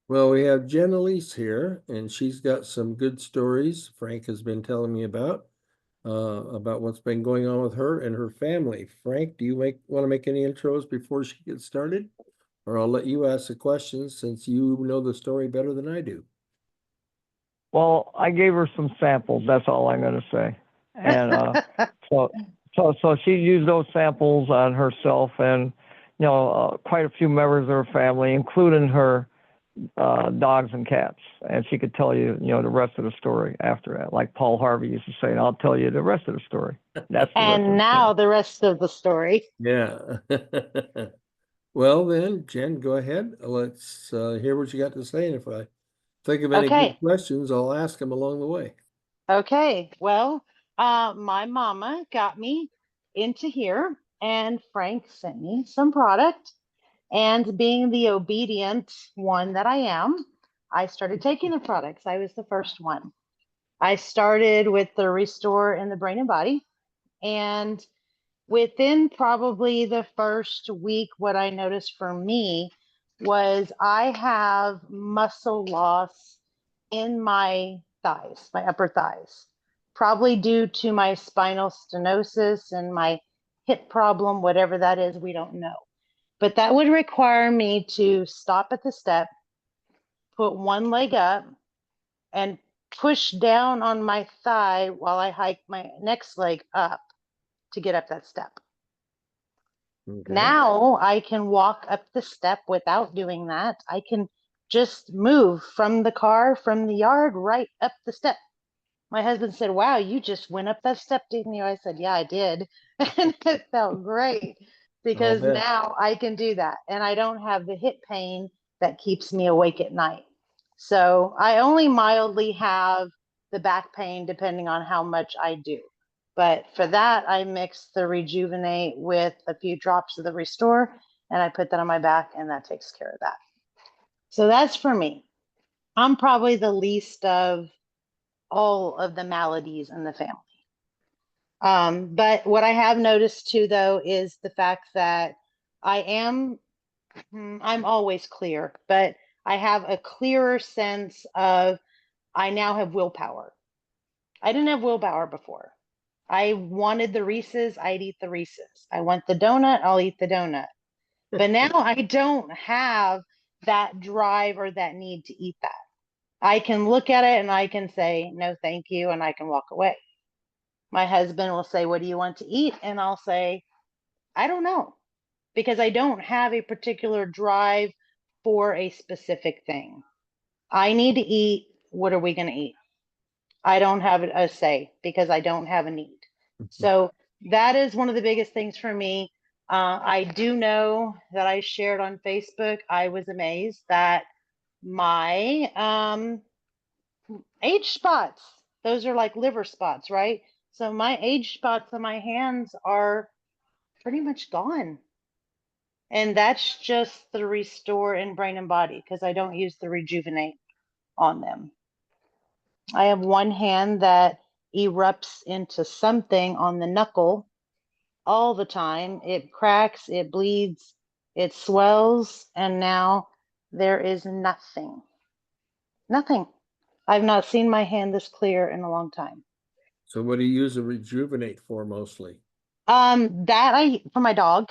Well, we have Jen Elise here, and she's got some good stories Frank has been telling me about what's been going on with her and her family. Frank, do you want to make any intros before she gets started? Or I'll let you ask the questions since you know the story better than I do. Well, I gave her some samples. That's all I'm going to say. And so, so she used those samples on herself and, quite a few members of her family, including her dogs and cats. And she could tell you, the rest of the story after that. Like Paul Harvey used to say, I'll tell you the rest of the story. That's the rest of And the story. now the rest of the story. Yeah. Well, then, Jen, go ahead. Let's hear what you got to say. And if I think of any good Okay. questions, I'll ask them along the way. Okay. Well, my mama got me into here, and Frank sent me some product. And being the obedient one that I am, I started taking the products. I was the first one. I started with the Restore in the Brain and Body. And within probably the first week, what I noticed for me was I have muscle loss in my thighs, my upper thighs, probably due to my spinal stenosis and my hip problem, whatever that is, we don't know. But that would require me to stop at the step, put one leg up, and push down on my thigh while I hike my next leg up to get up that step. Okay. Now I can walk up the step without doing that. I can just move from the car, from the yard, right up the step. My husband said, "Wow, you just went up that step, didn't you?" I said, "Yeah, I did." And it felt great I'll because bet. now I can do that. And I don't have the hip pain that keeps me awake at night. So I only mildly have the back pain depending on how much I do. But for that, I mix the Rejuvenate with a few drops of the Restore, and I put that on my back, and that takes care of that. So that's for me. I'm probably the least of all of the maladies in the family. But what I have noticed too, though, is the fact that I'm always clear, but I have a clearer sense of I now have willpower. I didn't have willpower before. I wanted the Reese's, I'd eat the Reese's. I want the donut, I'll eat the donut. But now I don't have that drive or that need to eat that. I can look at it and I can say, no, thank you, and I can walk away. My husband will say, what do you want to eat? And I'll say, I don't know, because I don't have a particular drive for a specific thing. I need to eat. What are we going to eat? I don't have a say because I don't have a need. So that is one of the biggest things for me. I do know that I shared on Facebook, I was amazed that my age spots, those are like liver spots, right? So my age spots on my hands are pretty much gone. And that's just the Restore in Brain and Body because I don't use the Rejuvenate on them. I have one hand that erupts into something on the knuckle all the time. It cracks, it bleeds, it swells, and now there is nothing. Nothing. I've not seen my hand this clear in a long time. So what do you use the Rejuvenate for mostly? That I for my dog.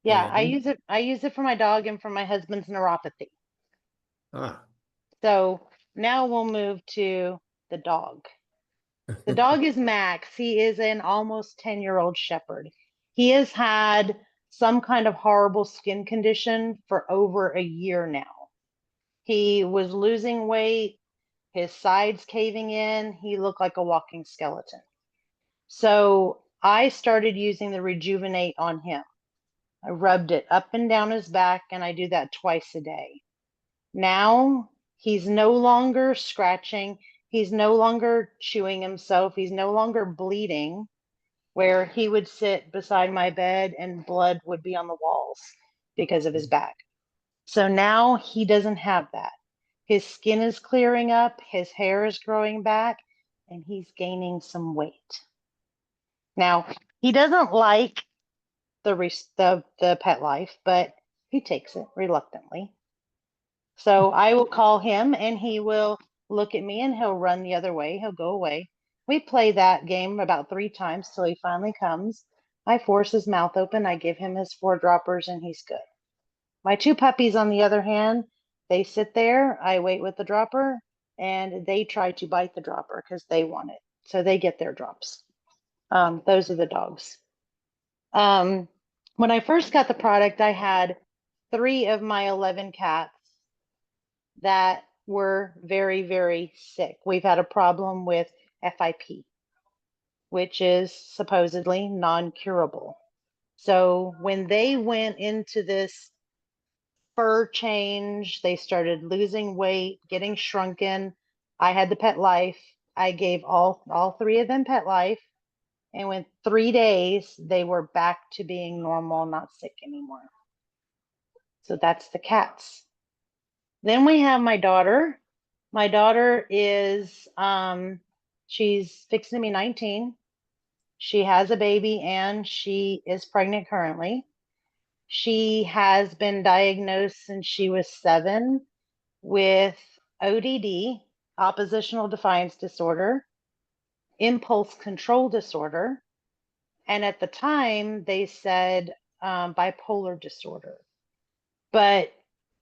Yeah, And I use it for my dog and for my husband's neuropathy. ah, So now we'll move to the dog. The dog is Max. He is an almost 10-year-old shepherd. He has had some kind of horrible skin condition for over a year now. He was losing weight, his sides caving in. He looked like a walking skeleton. So I started using the Rejuvenate on him. I rubbed it up and down his back, and I do that twice a day. Now he's no longer scratching. He's no longer chewing himself. He's no longer bleeding, where he would sit beside my bed and blood would be on the walls because of his back. So now he doesn't have that. His skin is clearing up, his hair is growing back, and he's gaining some weight. Now, he doesn't like the pet life, but he takes it reluctantly. So I will call him and he will look at me and he'll run the other way. He'll go away. We play that game about 3 times till he finally comes. I force his mouth open. I give him his 4 droppers and he's good. My 2 puppies, on the other hand, they sit there. I wait with the dropper and they try to bite the dropper because they want it. So they get their drops. Those are the dogs. When I first got the product, I had 3 of my 11 cats that were very, very sick. We've had a problem with FIP, which is supposedly non-curable. So when they went into this fur change, they started losing weight, getting shrunken. I had the Pet Life. I gave all 3 of them Pet Life. And in 3 days, they were back to being normal, not sick anymore. So that's the cats. Then we have my daughter. My daughter is, she's fixing to be 19. She has a baby and she is pregnant currently. She has been diagnosed since she was 7 with ODD, oppositional defiance disorder, impulse control disorder, and at the time they said bipolar disorder. But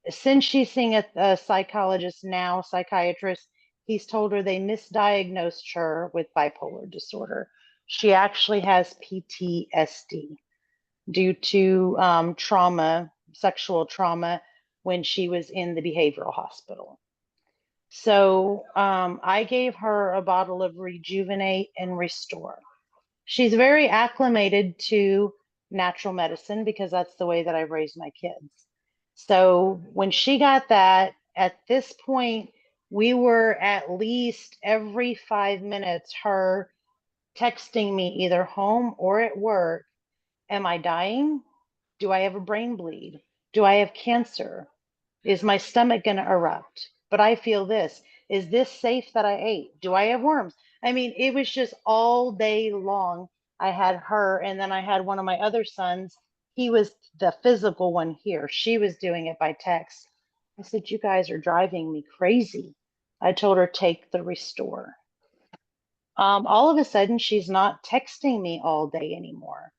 since she's seeing a psychologist now, psychiatrist, he's told her they misdiagnosed her with bipolar disorder. She actually has PTSD due to trauma, sexual trauma, when she was in the behavioral hospital. So I gave her a bottle of Rejuvenate and Restore. She's very acclimated to natural medicine because that's the way that I've raised my kids. So when she got that, at this point, we were at least every 5 minutes her texting me either home or at work, am I dying? Do I have a brain bleed? Do I have cancer? Is my stomach going to erupt? But I feel this. Is this safe that I ate? Do I have worms? I mean, it was just all day long. I had her, and then I had one of my other sons. He was the physical one here. She was doing it by text. I said, you guys are driving me crazy. I told her, take the Restore. All of a sudden, she's not texting me all day anymore.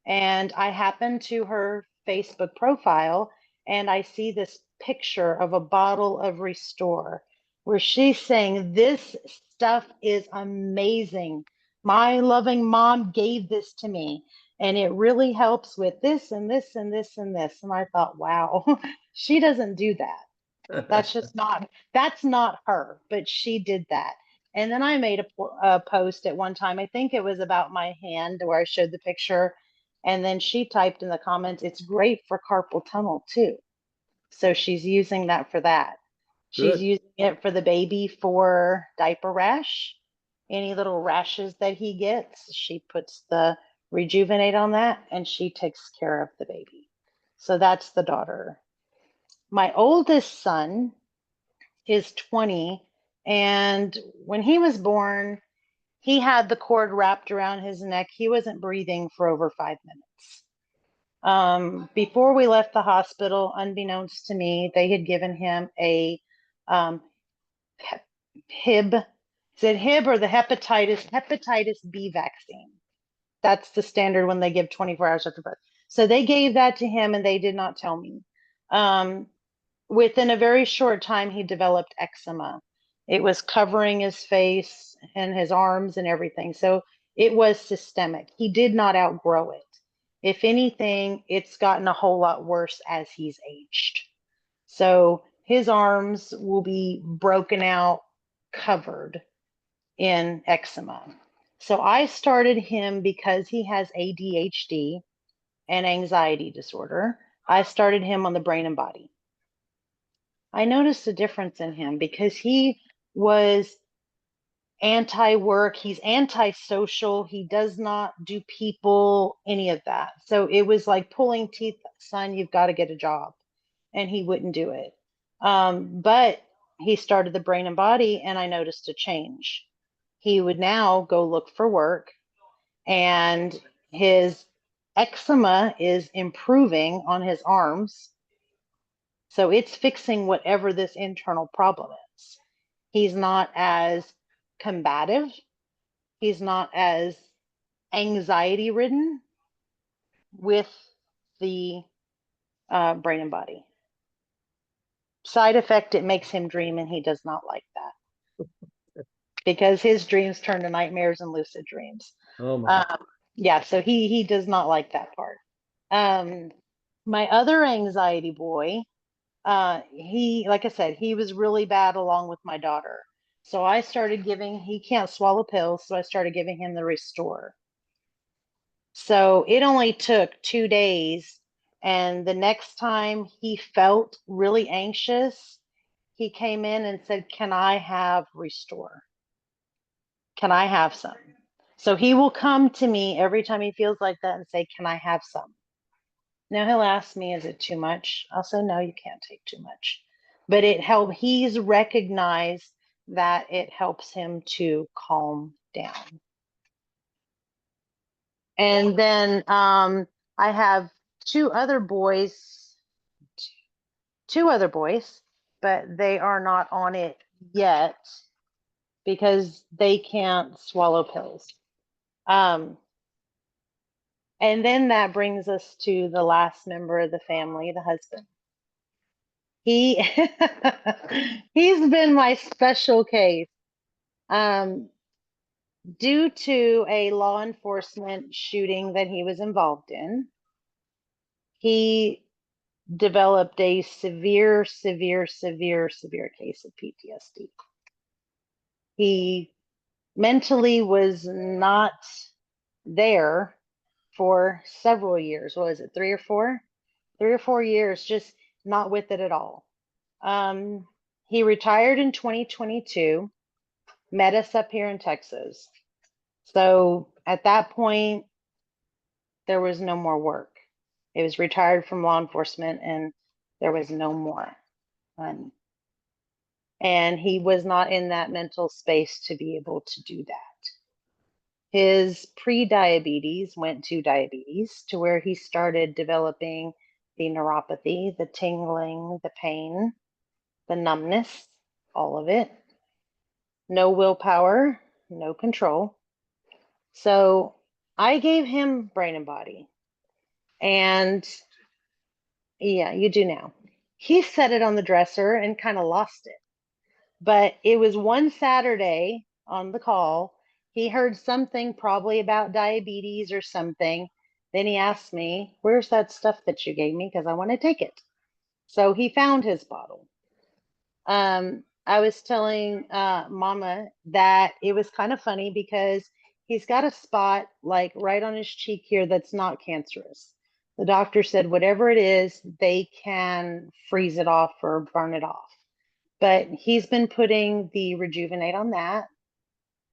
And I happen to her Facebook profile and I see this picture of a bottle of Restore where she's saying, this stuff is amazing. My loving mom gave this to me and it really helps with this and this and this and this. And I thought, wow, she doesn't do that. That's not her, but she did that. And then I made a post at one time. I think it was about my hand where I showed the picture. And then she typed in the comments, it's great for carpal tunnel too. So she's using that for that. She's Good. using it for the baby for diaper rash. Any little rashes that he gets, she puts the Rejuvenate on that and she takes care of the baby. So that's the daughter. My oldest son is 20. And when he was born, he had the cord wrapped around his neck. He wasn't breathing for over 5 minutes. Before we left the hospital, unbeknownst to me, they had given him a HIB. Is it HIB or the hepatitis B vaccine? That's the standard when they give 24 hours after birth. So they gave that to him and they did not tell me. Within a very short time, he developed eczema. It was covering his face and his arms and everything. So it was systemic. He did not outgrow it. If anything, it's gotten a whole lot worse as he's aged. So his arms will be broken out, covered in eczema. So I started him because he has ADHD and anxiety disorder. I started him on the brain and body. I noticed a difference in him because he was anti-work, he's anti-social, he does not do people, any of that. So it was like pulling teeth, son, you've got to get a job. And he wouldn't do it. But he started the brain and body and I noticed a change. He would now go look for work and his eczema is improving on his arms. So it's fixing whatever this internal problem is. He's not as combative. He's not as anxiety ridden with the brain and body. Side effect, it makes him dream, and he does not like that because his dreams turn to nightmares and lucid dreams. Oh my. Yeah, so he does not like that part. My other anxiety boy, he, like I said, he was really bad along with my daughter. So I started giving, he can't swallow pills, so I started giving him the Restore. So it only took 2 days, and the next time he felt really anxious, he came in and said, "Can I have Restore? Can I have some?" So he will come to me every time he feels like that and say, "Can I have some?" Now he'll ask me, "Is it too much?" I'll say, "No, you can't take too much." But he's recognized that it helps him to calm down. And then I have two other boys, but they are not on it yet because they can't swallow pills. And then that brings us to the last member of the family, the husband. He's been my special case. Due to a law enforcement shooting that he was involved in, he developed a severe case of PTSD. He mentally was not there for several years. What was it, 3 or 4? 3 or 4 years, just not with it at all. He retired in 2022, met us up here in Texas. So at that point, there was no more work. It was retired from law enforcement and there was no more. And he was not in that mental space to be able to do that. His pre-diabetes went to diabetes, to where he started developing the neuropathy, the tingling, the pain, the numbness, all of it. No willpower, no control. So I gave him brain and body. And yeah, you do now. He set it on the dresser and kind of lost it. But it was one Saturday on the call. He heard something probably about diabetes or something. Then he asked me, "Where's that stuff that you gave me? Because I want to take it." So he found his bottle. I was telling Mama that it was kind of funny because he's got a spot like right on his cheek here that's not cancerous. The doctor said whatever it is, they can freeze it off or burn it off. But he's been putting the Rejuvenate on that,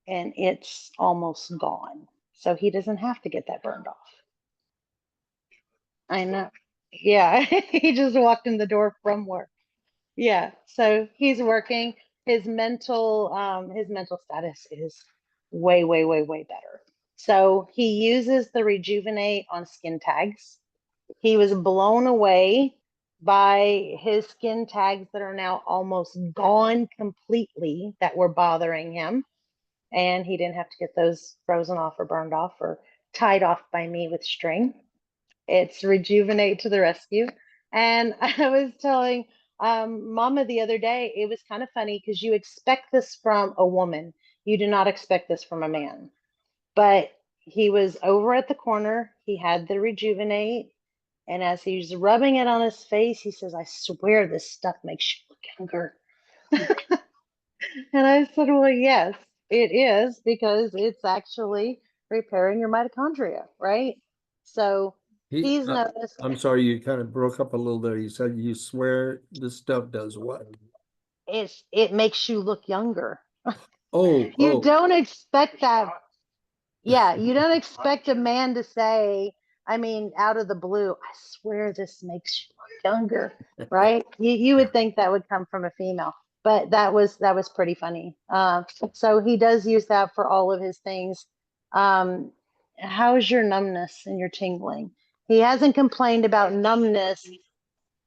and it's almost gone. So he doesn't have to get that burned off. I know. Yeah, he just walked in the door from work. Yeah, so he's working. His mental status is way, way, way, way better. So he uses the Rejuvenate on skin tags. He was blown away by his skin tags that are now almost gone completely, that were bothering him. And he didn't have to get those frozen off or burned off or tied off by me with string. It's Rejuvenate to the rescue. And I was telling Mama the other day, it was kind of funny because you expect this from a woman. You do not expect this from a man. But he was over at the corner. He had the Rejuvenate. And as he's rubbing it on his face, he says, "I swear this stuff makes you look younger." And I said, "Well, yes, it is, because it's actually repairing your mitochondria, right?" So He, he's noticed I'm sorry, you kind of broke up a little there. You said you swear this stuff does what? it makes you look younger. Oh, You oh, don't expect that. Yeah, you don't expect a man to say, I mean, out of the blue, "I swear this makes you look younger," right? You would think that would come from a female, but that was pretty funny. So he does use that for all of his things. How's your numbness and your tingling? He hasn't complained about numbness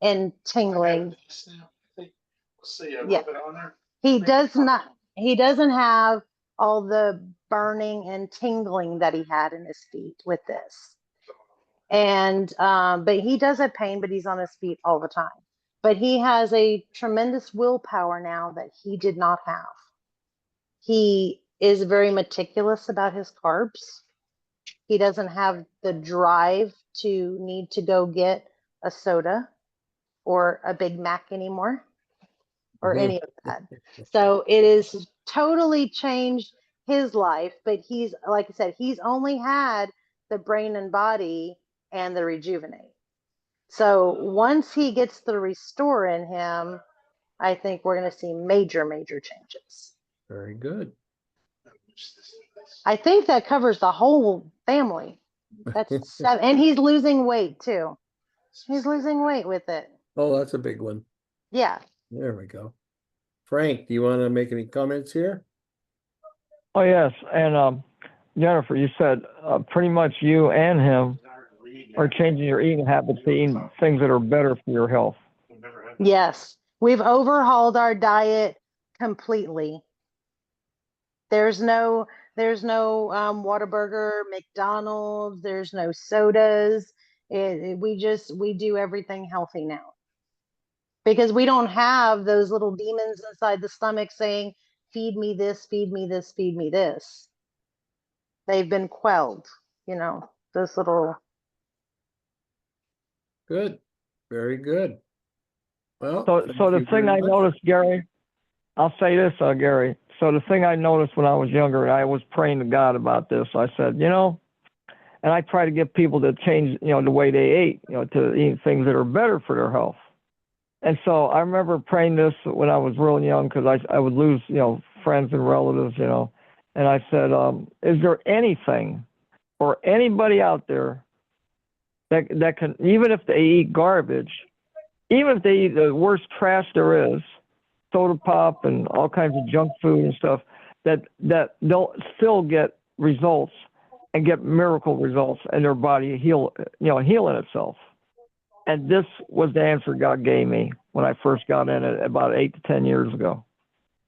and tingling. See a Yeah. little bit on there. He doesn't have all the burning and tingling that he had in his feet with this. And but he does have pain, but he's on his feet all the time. But he has a tremendous willpower now that he did not have. He is very meticulous about his carbs. He doesn't have the drive to need to go get a soda or a Big Mac anymore or any of that. So it is totally changed his life, but he's, like I said, he's only had the brain and body and the Rejuvenate. So once he gets the restore in him, I think we're going to see major, major changes. Very good. I think that covers the whole family. That's 7, and he's losing weight too. He's losing weight with it. Oh, that's a big one. Yeah. There we go. Frank, do you want to make any comments here? Oh, yes. And Jennifer, you said pretty much you and him are changing your eating habits to eating things that are better for your health. Yes. We've overhauled our diet completely. There's no Whataburger, McDonald's, there's no sodas. We do everything healthy now. Because we don't have those little demons inside the stomach saying, feed me this, feed me this, feed me this. They've been quelled, those little. Good. Very good. Well, So thank the you thing very I much. noticed, Gary, I'll say this, Gary. So the thing I noticed when I was younger, I was praying to God about this. I said, and I try to get people to change, the way they ate, to eat things that are better for their health. And so I remember praying this when I was real young because I would lose, friends and relatives, and I said, is there anything or anybody out there that can, even if they eat garbage, even if they eat the worst trash there is, soda pop and all kinds of junk food and stuff, that they'll still get results and get miracle results and their body healing itself. And this was the answer God gave me when I first got in it about 8 to 10 years ago.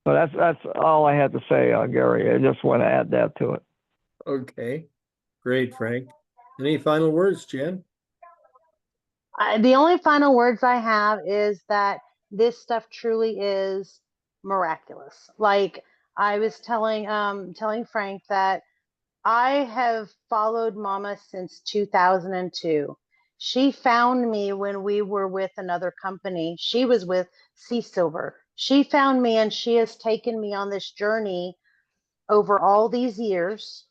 So that's all I had to say, Gary. I just want to add that to it. Okay. Great, Frank. Any final words, Jen? The only final words I have is that this stuff truly is miraculous. Like I was telling Frank that I have followed Mama since 2002. She found me when we were with another company. She was with Sea Silver. She found me and she has taken me on this journey over all these years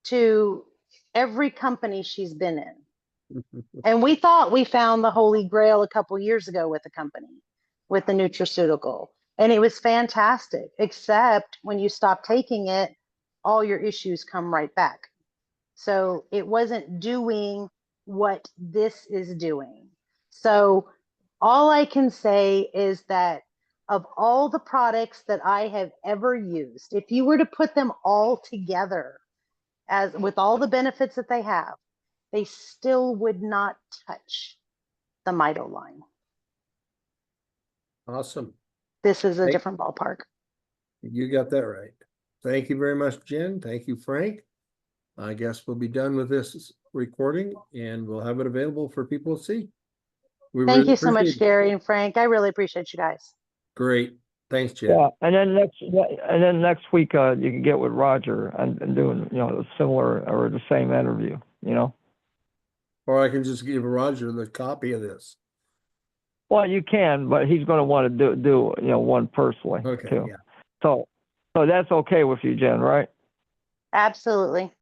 to every company she's been in. And we thought we found the Holy Grail a couple years ago with the company, with the nutraceutical. And it was fantastic, except when you stop taking it, all your issues come right back. So it wasn't doing what this is doing. So all I can say is that of all the products that I have ever used, if you were to put them all together as with all the benefits that they have, they still would not touch the Mito line. Awesome. This is a different ballpark. You got that right. Thank you very much, Jen. Thank you, Frank. I guess we'll be done with this recording and we'll have it available for people to see. Thank you so much, Gary and Frank. I really appreciate you guys. Great. Thanks, Jen. Yeah, and then next week you can get with Roger and doing a similar or the same interview. Or I can just give Roger the copy of this. Well, you can, but he's going to want to do one personally Okay, too. yeah. So that's okay with you, Jen, right? Absolutely.